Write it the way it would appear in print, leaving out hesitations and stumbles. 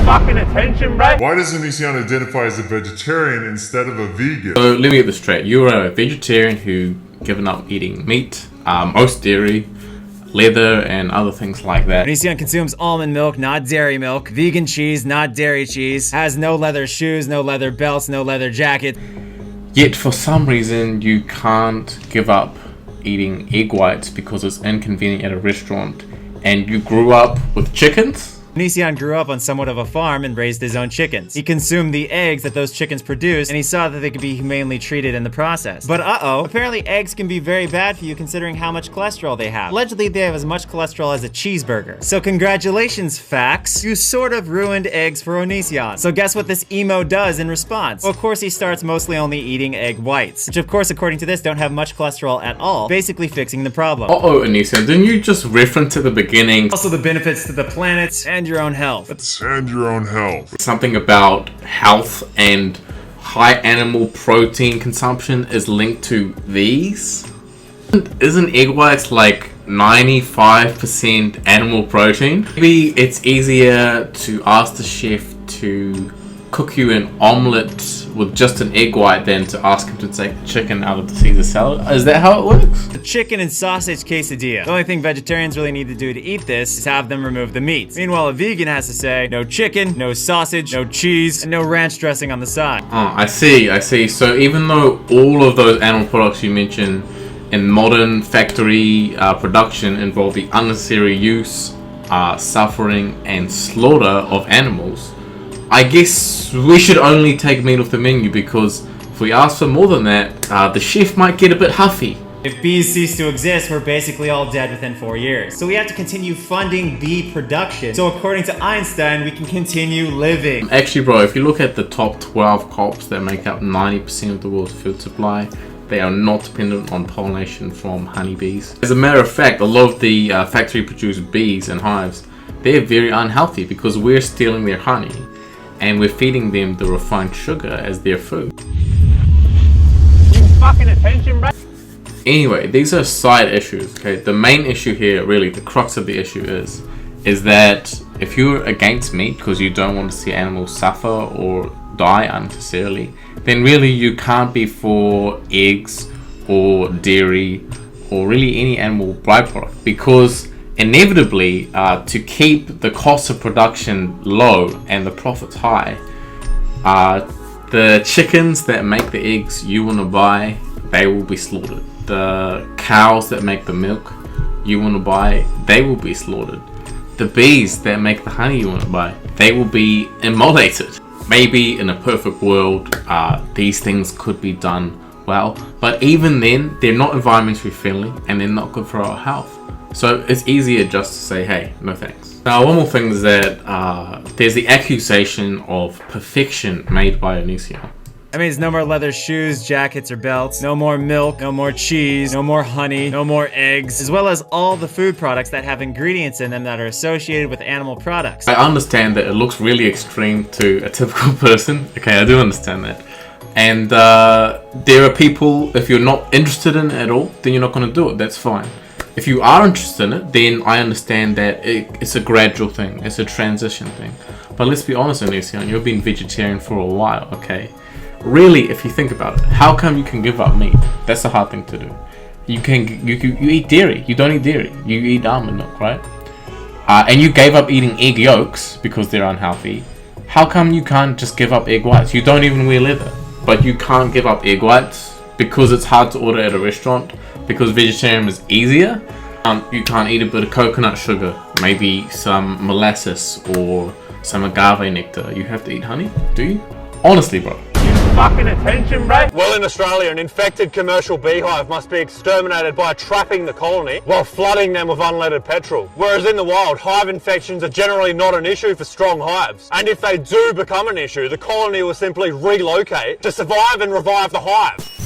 fucking attention, bro? Why does Onision identify as a vegetarian instead of a vegan? So let me get this straight. You're a vegetarian who given up eating meat, most dairy, leather, and other things like that. Onision consumes almond milk, not dairy milk, vegan cheese, not dairy cheese, has no leather shoes, no leather belts, no leather jacket. Yet for some reason you can't give up eating egg whites because it's inconvenient at a restaurant, and you grew up with chickens? Onision grew up on somewhat of a farm and raised his own chickens. He consumed the eggs that those chickens produced, and he saw that they could be humanely treated in the process. But apparently eggs can be very bad for you considering how much cholesterol they have. Allegedly, they have as much cholesterol as a cheeseburger. So congratulations, Fax. You sort of ruined eggs for Onision. So guess what this emo does in response? Well, of course, he starts mostly only eating egg whites, which of course, according to this, don't have much cholesterol at all, basically fixing the problem. Onision, didn't you just reference at the beginning? Also the benefits to the planet and your own health. And your own health. Something about health and high animal protein consumption is linked to these? Isn't egg whites like 95% animal protein? Maybe it's easier to ask the chef to cook you an omelette with just an egg white than to ask him to take the chicken out of the Caesar salad. Is that how it works? The chicken and sausage quesadilla. The only thing vegetarians really need to do to eat this is have them remove the meat. Meanwhile, a vegan has to say, no chicken, no sausage, no cheese, and no ranch dressing on the side. Oh, I see. So even though all of those animal products you mentioned in modern factory production involve the unnecessary use, suffering, and slaughter of animals, I guess we should only take meat off the menu, because if we ask for more than that, the chef might get a bit huffy. If bees cease to exist, we're basically all dead within 4 years. So we have to continue funding bee production. So according to Einstein, we can continue living. Actually, bro, if you look at the top 12 crops that make up 90% of the world's food supply, they are not dependent on pollination from honeybees. As a matter of fact, a lot of the factory-produced bees and hives, they're very unhealthy because we're stealing their honey and we're feeding them the refined sugar as their food. Fucking attention, bro. Anyway, these are side issues, okay? The main issue here, really, the crux of the issue is that if you're against meat because you don't want to see animals suffer or die unnecessarily, then really you can't be for eggs or dairy or really any animal byproduct, because inevitably, to keep the cost of production low and the profits high, the chickens that make the eggs you want to buy, they will be slaughtered. The cows that make the milk you want to buy, they will be slaughtered. The bees that make the honey you want to buy, they will be immolated. Maybe in a perfect world, these things could be done well, but even then, they're not environmentally friendly and they're not good for our health. So it's easier just to say, hey, no thanks. Now, one more thing is that there's the accusation of perfection made by Onision. That means no more leather shoes, jackets, or belts, no more milk, no more cheese, no more honey, no more eggs, as well as all the food products that have ingredients in them that are associated with animal products. I understand that it looks really extreme to a typical person. Okay, I do understand that. And there are people, if you're not interested in it at all, then you're not going to do it. That's fine. If you are interested in it, then I understand that it's a gradual thing. It's a transition thing. But let's be honest, Onision, you've been vegetarian for a while, okay? Really, if you think about it, how come you can give up meat? That's a hard thing to do. You eat dairy. You don't eat dairy. You eat almond milk, right? And you gave up eating egg yolks because they're unhealthy. How come you can't just give up egg whites? You don't even wear leather, but you can't give up egg whites because it's hard to order at a restaurant, because vegetarian is easier. You can't eat a bit of coconut sugar, maybe some molasses or some agave nectar. You have to eat honey, do you? Honestly, bro. Fucking attention, bro. Well, in Australia, an infected commercial beehive must be exterminated by trapping the colony while flooding them with unleaded petrol. Whereas in the wild, hive infections are generally not an issue for strong hives. And if they do become an issue, the colony will simply relocate to survive and revive the hive.